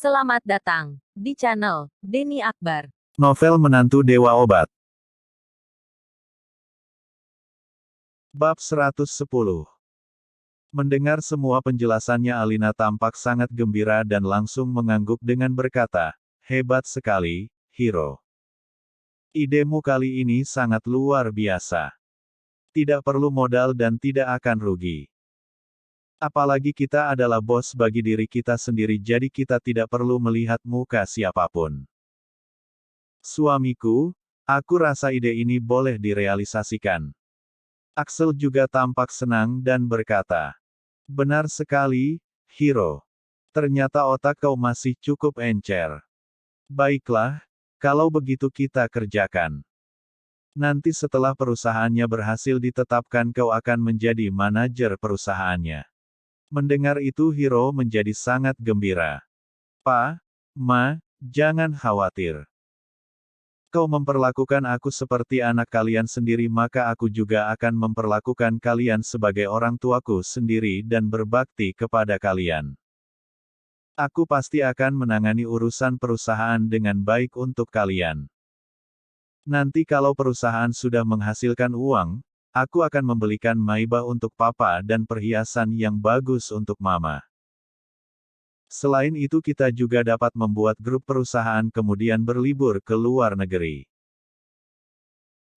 Selamat datang di channel Denny Akbar. Novel Menantu Dewa Obat. Bab 110. Mendengar semua penjelasannya, Alina tampak sangat gembira dan langsung mengangguk dengan berkata, "Hebat sekali, Hiro. Idemu kali ini sangat luar biasa. Tidak perlu modal dan tidak akan rugi. Apalagi kita adalah bos bagi diri kita sendiri, jadi kita tidak perlu melihat muka siapapun. Suamiku, aku rasa ide ini boleh direalisasikan." Axel juga tampak senang dan berkata, "Benar sekali, Hiro. Ternyata otak kau masih cukup encer. Baiklah, kalau begitu kita kerjakan. Nanti setelah perusahaannya berhasil ditetapkan, kau akan menjadi manajer perusahaannya." Mendengar itu Hiro menjadi sangat gembira. "Pa, Ma, jangan khawatir. Kau memperlakukan aku seperti anak kalian sendiri, maka aku juga akan memperlakukan kalian sebagai orang tuaku sendiri dan berbakti kepada kalian. Aku pasti akan menangani urusan perusahaan dengan baik untuk kalian. Nanti kalau perusahaan sudah menghasilkan uang, aku akan membelikan Maibah untuk papa dan perhiasan yang bagus untuk mama. Selain itu kita juga dapat membuat grup perusahaan kemudian berlibur ke luar negeri.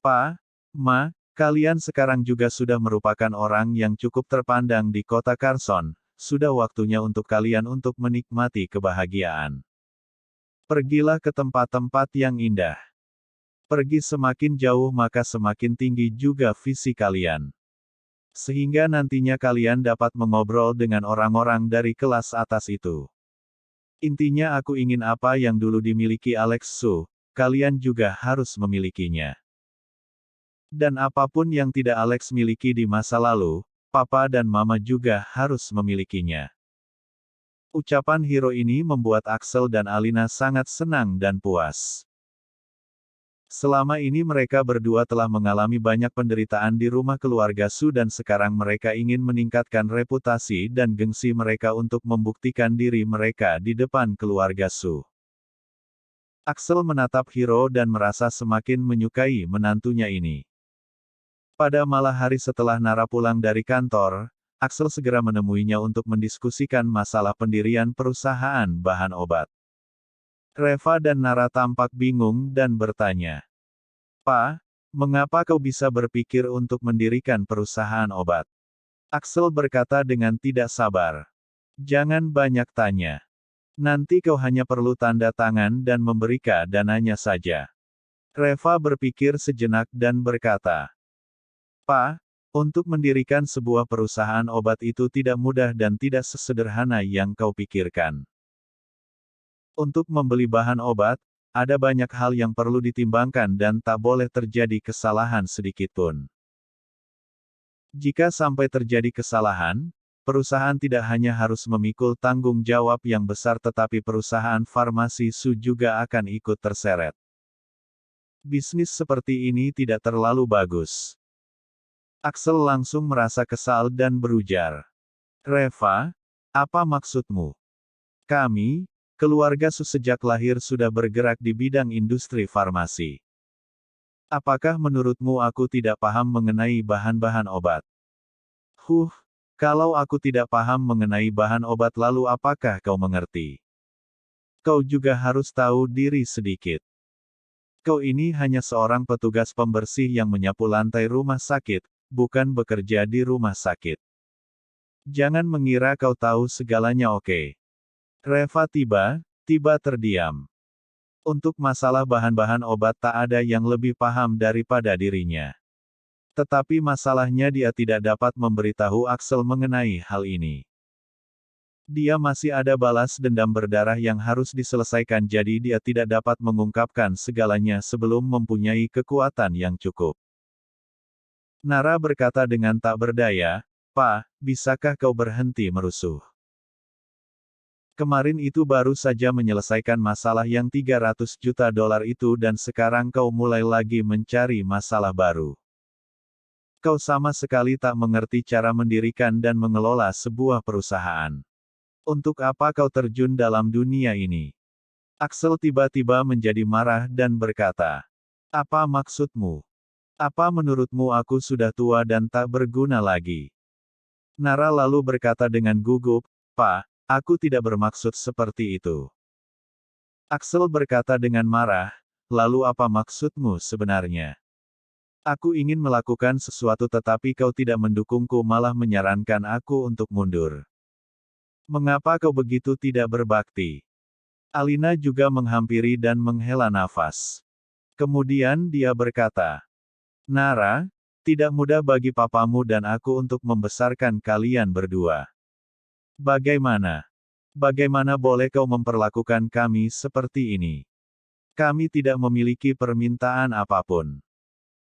Pa, Ma, kalian sekarang juga sudah merupakan orang yang cukup terpandang di kota Carson, sudah waktunya untuk kalian untuk menikmati kebahagiaan. Pergilah ke tempat-tempat yang indah. Pergi semakin jauh maka semakin tinggi juga visi kalian. Sehingga nantinya kalian dapat mengobrol dengan orang-orang dari kelas atas itu. Intinya aku ingin apa yang dulu dimiliki Alex Su, kalian juga harus memilikinya. Dan apapun yang tidak Alex miliki di masa lalu, papa dan mama juga harus memilikinya." Ucapan Hiro ini membuat Axel dan Alina sangat senang dan puas. Selama ini mereka berdua telah mengalami banyak penderitaan di rumah keluarga Su dan sekarang mereka ingin meningkatkan reputasi dan gengsi mereka untuk membuktikan diri mereka di depan keluarga Su. Axel menatap Hiro dan merasa semakin menyukai menantunya ini. Pada malam hari setelah Nara pulang dari kantor, Axel segera menemuinya untuk mendiskusikan masalah pendirian perusahaan bahan obat. Reva dan Nara tampak bingung dan bertanya, "Pa, mengapa kau bisa berpikir untuk mendirikan perusahaan obat?" Axel berkata dengan tidak sabar, "Jangan banyak tanya. Nanti kau hanya perlu tanda tangan dan memberikan dananya saja." Reva berpikir sejenak dan berkata, "Pa, untuk mendirikan sebuah perusahaan obat itu tidak mudah dan tidak sesederhana yang kau pikirkan. Untuk membeli bahan obat, ada banyak hal yang perlu ditimbangkan dan tak boleh terjadi kesalahan sedikitpun. Jika sampai terjadi kesalahan, perusahaan tidak hanya harus memikul tanggung jawab yang besar tetapi perusahaan farmasi Su juga akan ikut terseret. Bisnis seperti ini tidak terlalu bagus." Axel langsung merasa kesal dan berujar, "Reva, apa maksudmu? Kami, keluarga Su sejak lahir sudah bergerak di bidang industri farmasi. Apakah menurutmu aku tidak paham mengenai bahan-bahan obat?" Kalau aku tidak paham mengenai bahan obat lalu apakah kau mengerti? Kau juga harus tahu diri sedikit. Kau ini hanya seorang petugas pembersih yang menyapu lantai rumah sakit, bukan bekerja di rumah sakit. Jangan mengira kau tahu segalanya, oke?" Reva tiba-tiba terdiam. Untuk masalah bahan-bahan obat tak ada yang lebih paham daripada dirinya. Tetapi masalahnya dia tidak dapat memberitahu Axel mengenai hal ini. Dia masih ada balas dendam berdarah yang harus diselesaikan, jadi dia tidak dapat mengungkapkan segalanya sebelum mempunyai kekuatan yang cukup. Nara berkata dengan tak berdaya, "Pa, bisakah kau berhenti merusuh? Kemarin itu baru saja menyelesaikan masalah yang $300 juta itu dan sekarang kau mulai lagi mencari masalah baru. Kau sama sekali tak mengerti cara mendirikan dan mengelola sebuah perusahaan. Untuk apa kau terjun dalam dunia ini? Axel tiba-tiba menjadi marah dan berkata, apa maksudmu? Apa menurutmu aku sudah tua dan tak berguna lagi? Nara lalu berkata dengan gugup, Pak, aku tidak bermaksud seperti itu. Axel berkata dengan marah, lalu apa maksudmu sebenarnya? Aku ingin melakukan sesuatu tetapi kau tidak mendukungku malah menyarankan aku untuk mundur. Mengapa kau begitu tidak berbakti? Alina juga menghampiri dan menghela nafas. Kemudian dia berkata, Nara, tidak mudah bagi papamu dan aku untuk membesarkan kalian berdua. Bagaimana? Bagaimana boleh kau memperlakukan kami seperti ini? Kami tidak memiliki permintaan apapun.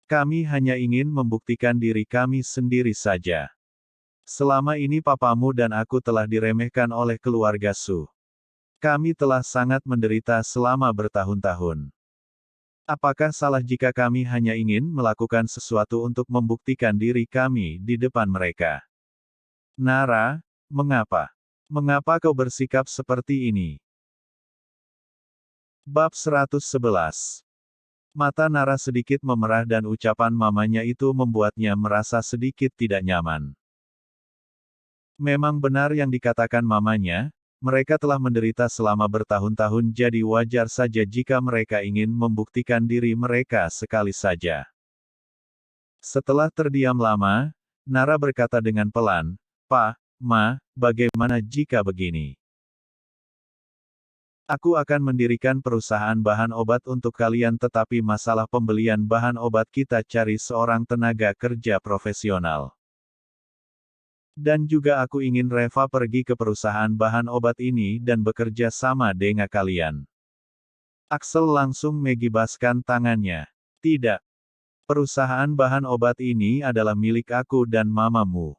Kami hanya ingin membuktikan diri kami sendiri saja. Selama ini papamu dan aku telah diremehkan oleh keluarga Su. Kami telah sangat menderita selama bertahun-tahun. Apakah salah jika kami hanya ingin melakukan sesuatu untuk membuktikan diri kami di depan mereka? Nara, mengapa? Mengapa kau bersikap seperti ini? Bab 111. Mata Nara sedikit memerah dan ucapan mamanya itu membuatnya merasa sedikit tidak nyaman. Memang benar yang dikatakan mamanya, mereka telah menderita selama bertahun-tahun jadi wajar saja jika mereka ingin membuktikan diri mereka sekali saja. Setelah terdiam lama, Nara berkata dengan pelan, Pak, Ma, bagaimana jika begini? Aku akan mendirikan perusahaan bahan obat untuk kalian tetapi masalah pembelian bahan obat kita cari seorang tenaga kerja profesional. Dan juga aku ingin Reva pergi ke perusahaan bahan obat ini dan bekerja sama dengan kalian. Axel langsung megibaskan tangannya. Tidak. Perusahaan bahan obat ini adalah milik aku dan mamamu.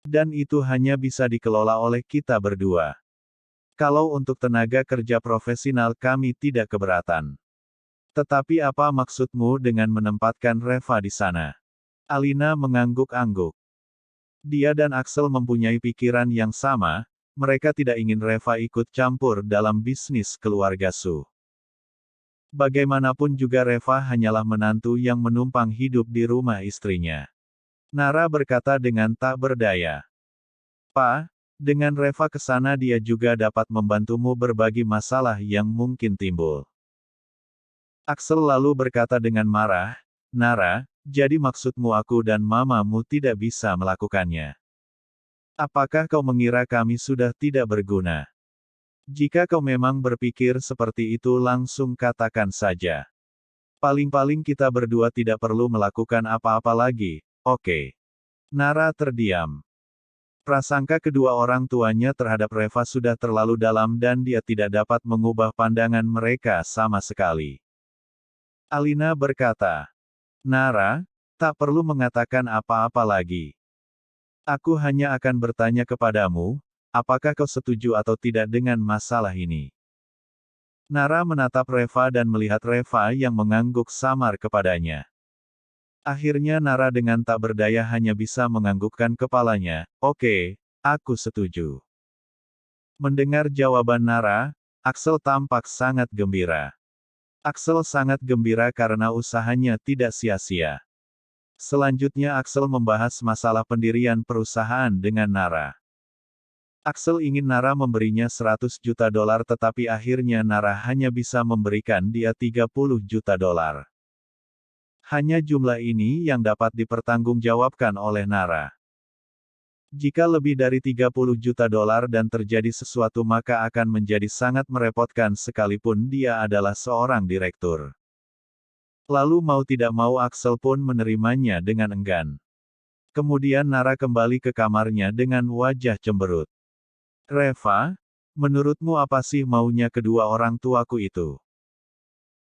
Dan itu hanya bisa dikelola oleh kita berdua. Kalau untuk tenaga kerja profesional kami tidak keberatan. Tetapi apa maksudmu dengan menempatkan Reva di sana? Alina mengangguk-angguk. Dia dan Axel mempunyai pikiran yang sama, mereka tidak ingin Reva ikut campur dalam bisnis keluarga Su. Bagaimanapun juga Reva hanyalah menantu yang menumpang hidup di rumah istrinya. Nara berkata dengan tak berdaya. Pak, dengan Reva ke sana dia juga dapat membantumu berbagi masalah yang mungkin timbul. Axel lalu berkata dengan marah, Nara, jadi maksudmu aku dan mamamu tidak bisa melakukannya. Apakah kau mengira kami sudah tidak berguna? Jika kau memang berpikir seperti itu langsung katakan saja. Paling-paling kita berdua tidak perlu melakukan apa-apa lagi, oke? Nara terdiam. Prasangka kedua orang tuanya terhadap Reva sudah terlalu dalam dan dia tidak dapat mengubah pandangan mereka sama sekali. Alina berkata, Nara, tak perlu mengatakan apa-apa lagi. Aku hanya akan bertanya kepadamu, apakah kau setuju atau tidak dengan masalah ini? Nara menatap Reva dan melihat Reva yang mengangguk samar kepadanya. Akhirnya Nara dengan tak berdaya hanya bisa menganggukkan kepalanya, oke, aku setuju. Mendengar jawaban Nara, Axel tampak sangat gembira. Axel sangat gembira karena usahanya tidak sia-sia. Selanjutnya Axel membahas masalah pendirian perusahaan dengan Nara. Axel ingin Nara memberinya $100 juta tetapi akhirnya Nara hanya bisa memberikan dia $30 juta. Hanya jumlah ini yang dapat dipertanggungjawabkan oleh Nara. Jika lebih dari $30 juta dan terjadi sesuatu maka akan menjadi sangat merepotkan sekalipun dia adalah seorang direktur. Lalu mau tidak mau Axel pun menerimanya dengan enggan. Kemudian Nara kembali ke kamarnya dengan wajah cemberut. Reva, menurutmu apa sih maunya kedua orang tuaku itu?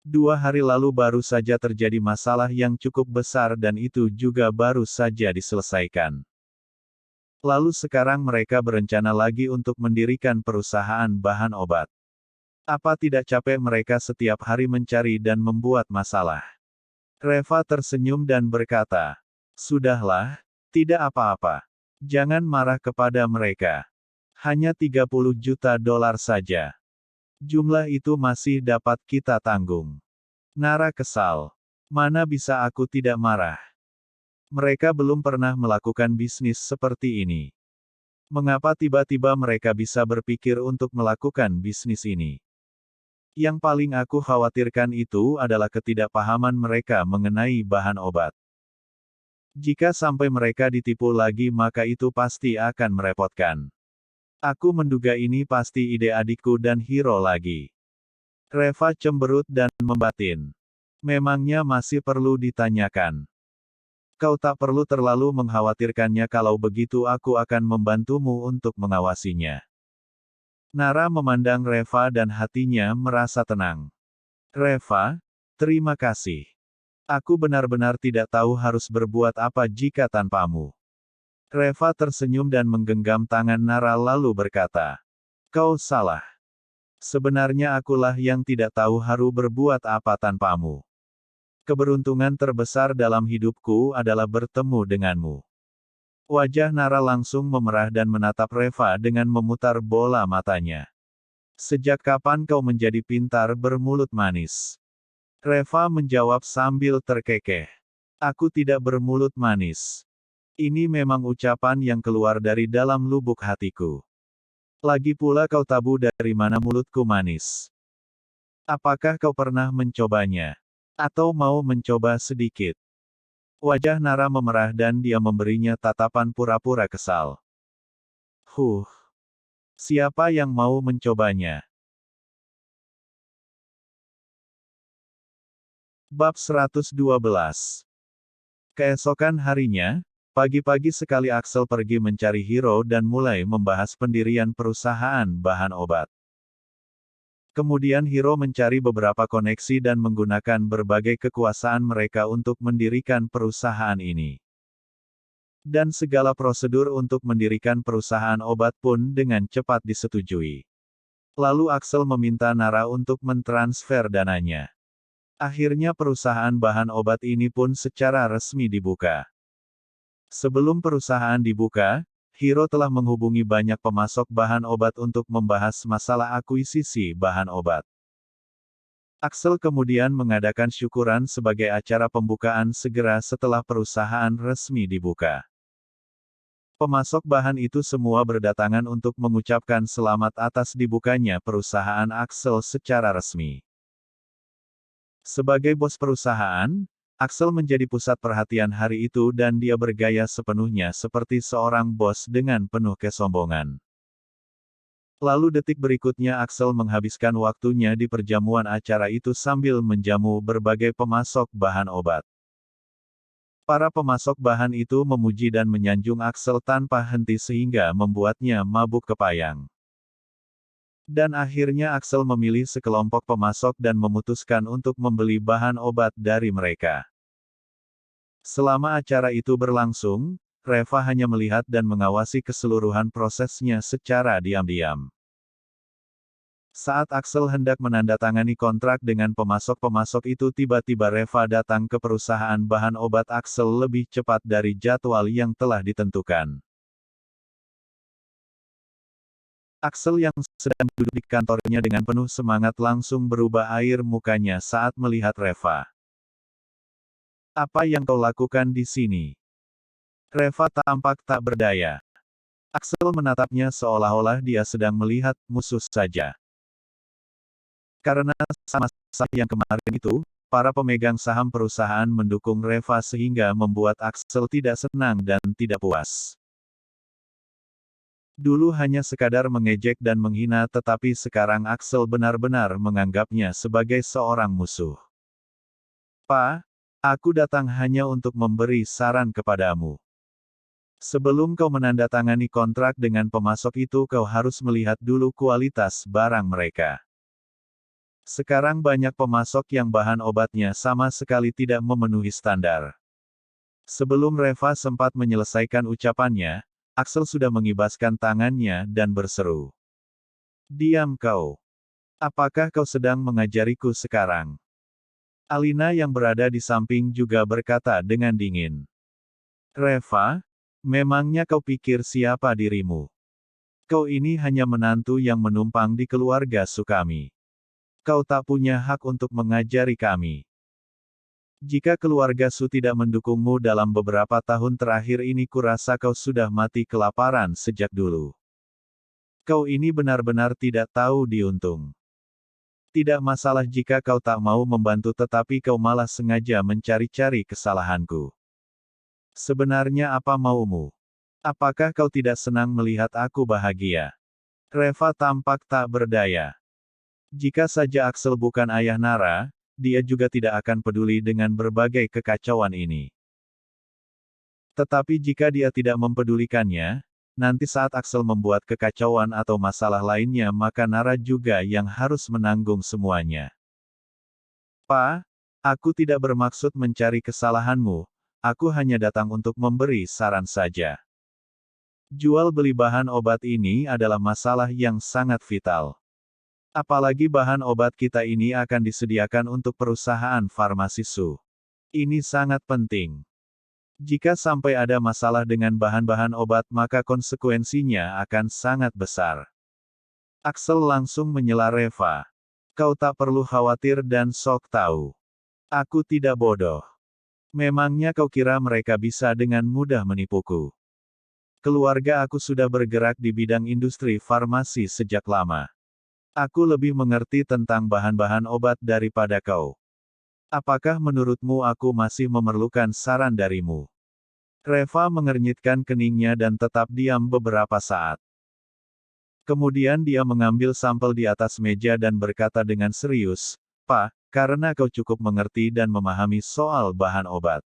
2 hari lalu baru saja terjadi masalah yang cukup besar dan itu juga baru saja diselesaikan. Lalu sekarang mereka berencana lagi untuk mendirikan perusahaan bahan obat. Apa tidak capek mereka setiap hari mencari dan membuat masalah? Reva tersenyum dan berkata, sudahlah, tidak apa-apa. Jangan marah kepada mereka. Hanya 30 juta dolar saja. Jumlah itu masih dapat kita tanggung. Nara kesal. Mana bisa aku tidak marah? Mereka belum pernah melakukan bisnis seperti ini. Mengapa tiba-tiba mereka bisa berpikir untuk melakukan bisnis ini? Yang paling aku khawatirkan itu adalah ketidakpahaman mereka mengenai bahan obat. Jika sampai mereka ditipu lagi maka itu pasti akan merepotkan. Aku menduga ini pasti ide adikku dan Hiro lagi. Reva cemberut dan membatin. Memangnya masih perlu ditanyakan. Kau tak perlu terlalu mengkhawatirkannya kalau begitu aku akan membantumu untuk mengawasinya. Nara memandang Reva dan hatinya merasa tenang. Reva, terima kasih. Aku benar-benar tidak tahu harus berbuat apa jika tanpamu. Reva tersenyum dan menggenggam tangan Nara lalu berkata, kau salah. Sebenarnya akulah yang tidak tahu harus berbuat apa tanpamu. Keberuntungan terbesar dalam hidupku adalah bertemu denganmu. Wajah Nara langsung memerah dan menatap Reva dengan memutar bola matanya. Sejak kapan kau menjadi pintar bermulut manis? Reva menjawab sambil terkekeh. Aku tidak bermulut manis. Ini memang ucapan yang keluar dari dalam lubuk hatiku. Lagi pula kau tahu dari mana mulutku manis. Apakah kau pernah mencobanya? Atau mau mencoba sedikit? Wajah Nara memerah dan dia memberinya tatapan pura-pura kesal. Siapa yang mau mencobanya? Bab 112. Keesokan harinya, pagi-pagi sekali Axel pergi mencari Hiro dan mulai membahas pendirian perusahaan bahan obat. Kemudian Hiro mencari beberapa koneksi dan menggunakan berbagai kekuasaan mereka untuk mendirikan perusahaan ini. Dan segala prosedur untuk mendirikan perusahaan obat pun dengan cepat disetujui. Lalu Axel meminta Nara untuk mentransfer dananya. Akhirnya perusahaan bahan obat ini pun secara resmi dibuka. Sebelum perusahaan dibuka, Hiro telah menghubungi banyak pemasok bahan obat untuk membahas masalah akuisisi bahan obat. Axel kemudian mengadakan syukuran sebagai acara pembukaan segera setelah perusahaan resmi dibuka. Pemasok bahan itu semua berdatangan untuk mengucapkan selamat atas dibukanya perusahaan Axel secara resmi. Sebagai bos perusahaan, Axel menjadi pusat perhatian hari itu dan dia bergaya sepenuhnya seperti seorang bos dengan penuh kesombongan. Lalu detik berikutnya Axel menghabiskan waktunya di perjamuan acara itu sambil menjamu berbagai pemasok bahan obat. Para pemasok bahan itu memuji dan menyanjung Axel tanpa henti sehingga membuatnya mabuk kepayang. Dan akhirnya Axel memilih sekelompok pemasok dan memutuskan untuk membeli bahan obat dari mereka. Selama acara itu berlangsung, Reva hanya melihat dan mengawasi keseluruhan prosesnya secara diam-diam. Saat Axel hendak menandatangani kontrak dengan pemasok-pemasok itu tiba-tiba Reva datang ke perusahaan bahan obat Axel lebih cepat dari jadwal yang telah ditentukan. Axel yang sedang duduk di kantornya dengan penuh semangat langsung berubah air mukanya saat melihat Reva. Apa yang kau lakukan di sini? Reva tampak tak berdaya. Axel menatapnya seolah-olah dia sedang melihat musuh saja. Karena sama-sama yang kemarin itu, para pemegang saham perusahaan mendukung Reva sehingga membuat Axel tidak senang dan tidak puas. Dulu hanya sekadar mengejek dan menghina tetapi sekarang Axel benar-benar menganggapnya sebagai seorang musuh. Pak, aku datang hanya untuk memberi saran kepadamu. Sebelum kau menandatangani kontrak dengan pemasok itu kau harus melihat dulu kualitas barang mereka. Sekarang banyak pemasok yang bahan obatnya sama sekali tidak memenuhi standar. Sebelum Reva sempat menyelesaikan ucapannya, Axel sudah mengibaskan tangannya dan berseru. Diam kau. Apakah kau sedang mengajariku sekarang? Alina yang berada di samping juga berkata dengan dingin. Reva, Memangnya kau pikir siapa dirimu? Kau ini hanya menantu yang menumpang di keluarga Sukami. Kau tak punya hak untuk mengajari kami. Jika keluarga Su tidak mendukungmu dalam beberapa tahun terakhir ini, kurasa kau sudah mati kelaparan sejak dulu. Kau ini benar-benar tidak tahu diuntung. Tidak masalah jika kau tak mau membantu, tetapi kau malah sengaja mencari-cari kesalahanku. Sebenarnya apa maumu? Apakah kau tidak senang melihat aku bahagia? Reva tampak tak berdaya. Jika saja Axel bukan ayah Nara, dia juga tidak akan peduli dengan berbagai kekacauan ini. Tetapi jika dia tidak mempedulikannya, nanti saat Axel membuat kekacauan atau masalah lainnya, maka Nara juga yang harus menanggung semuanya. Pa, aku tidak bermaksud mencari kesalahanmu, aku hanya datang untuk memberi saran saja. Jual beli bahan obat ini adalah masalah yang sangat vital. Apalagi bahan obat kita ini akan disediakan untuk perusahaan farmasi Su. Ini sangat penting. Jika sampai ada masalah dengan bahan-bahan obat, maka konsekuensinya akan sangat besar. Axel langsung menyela Reva. Kau tak perlu khawatir dan sok tahu. Aku tidak bodoh. Memangnya kau kira mereka bisa dengan mudah menipuku? Keluarga aku sudah bergerak di bidang industri farmasi sejak lama. Aku lebih mengerti tentang bahan-bahan obat daripada kau. Apakah menurutmu aku masih memerlukan saran darimu? Reva mengernyitkan keningnya dan tetap diam beberapa saat. Kemudian dia mengambil sampel di atas meja dan berkata dengan serius, "Pa, karena kau cukup mengerti dan memahami soal bahan obat.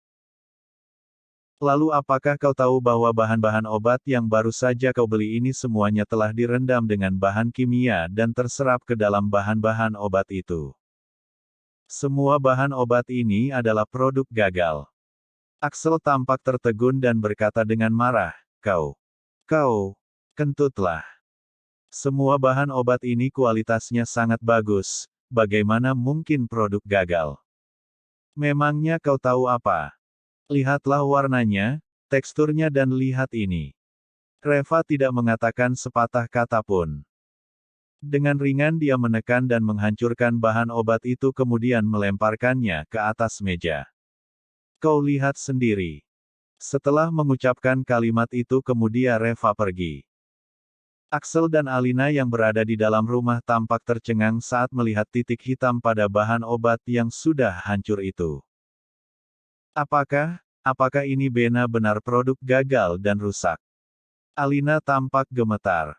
Lalu apakah kau tahu bahwa bahan-bahan obat yang baru saja kau beli ini semuanya telah direndam dengan bahan kimia dan terserap ke dalam bahan-bahan obat itu? Semua bahan obat ini adalah produk gagal." Axel tampak tertegun dan berkata dengan marah, Kau, kentutlah. Semua bahan obat ini kualitasnya sangat bagus, bagaimana mungkin produk gagal? Memangnya kau tahu apa? Lihatlah warnanya, teksturnya dan lihat ini." Reva tidak mengatakan sepatah kata pun. Dengan ringan dia menekan dan menghancurkan bahan obat itu kemudian melemparkannya ke atas meja. "Kau lihat sendiri." Setelah mengucapkan kalimat itu kemudian Reva pergi. Axel dan Alina yang berada di dalam rumah tampak tercengang saat melihat titik hitam pada bahan obat yang sudah hancur itu. Apakah ini benar-benar produk gagal dan rusak? Alina tampak gemetar.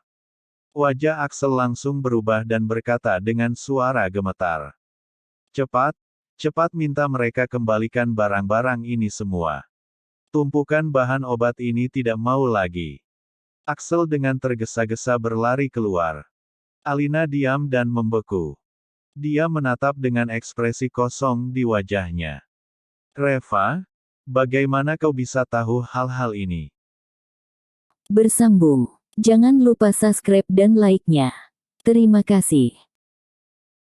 Wajah Axel langsung berubah dan berkata dengan suara gemetar. Cepat minta mereka kembalikan barang-barang ini semua. Tumpukan bahan obat ini tidak mau lagi. Axel dengan tergesa-gesa berlari keluar. Alina diam dan membeku. Dia menatap dengan ekspresi kosong di wajahnya. "Reva, bagaimana kau bisa tahu hal-hal ini?" Bersambung. Jangan lupa subscribe dan like-nya. Terima kasih.